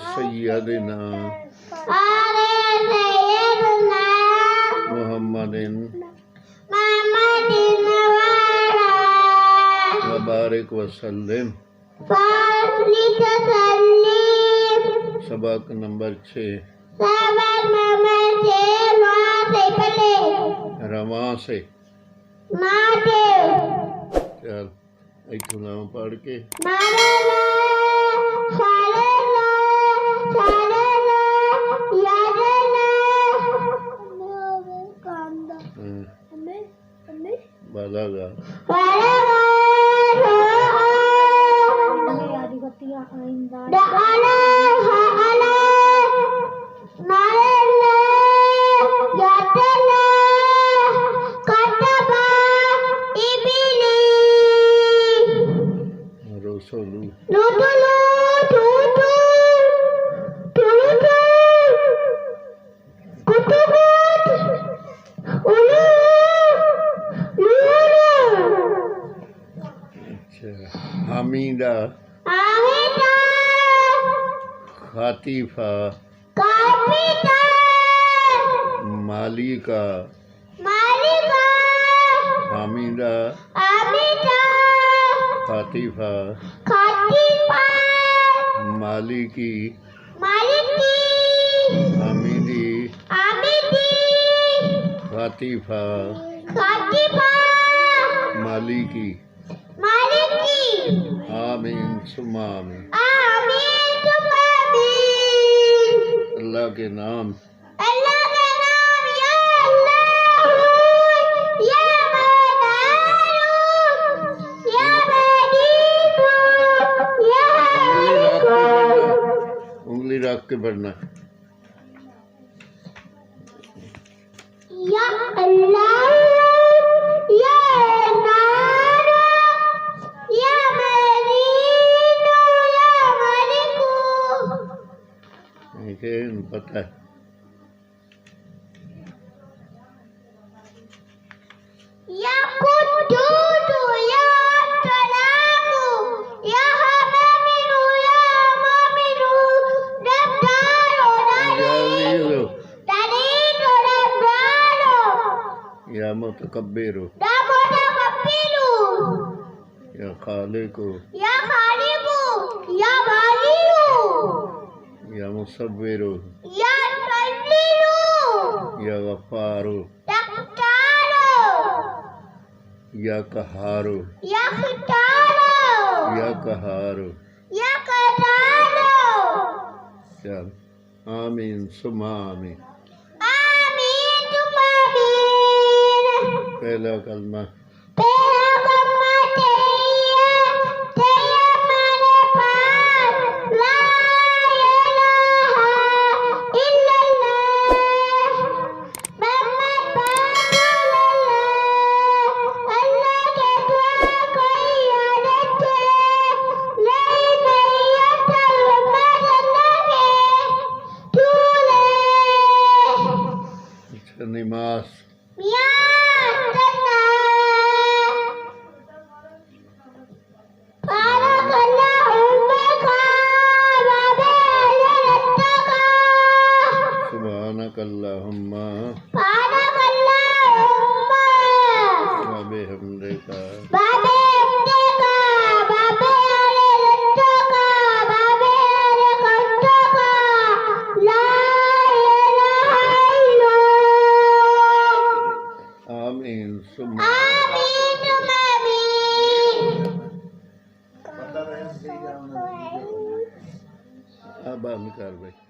सैयदना मुहम्मदिन वबारिक वसल्लम। सबक नंबर 6 रवा से। चल एक गुलाम पढ़ के बालागा रसूल हमीदा खातिफा मालिका हमीदा खातिफा मालिकी हमीदी खातिफा मालिकी आमीन सुम्मा आमीन। अल्लाह के नाम उंगली रख के पढ़ना। या अल्लाह या नार या मदीनो या मलिकू। इसे पता है। या कुद्दूस या सलामु या हमीदु या मुमिनु रब्बानो या मुतकब्बिरु या खालिकु या बालिगु या मुसव्विरु या तस्वीरु या गफ्फारु या कहारु या खितारो या कहारु या करारो। चल आमीन सुम्मा आमीन। आमीन सुम्मा आमीन। पहला कलमा नमाज सुब्हानकल्लाहुम्मा व बिहम्दिका आमीन सुम्मा अब बंद कर भाई।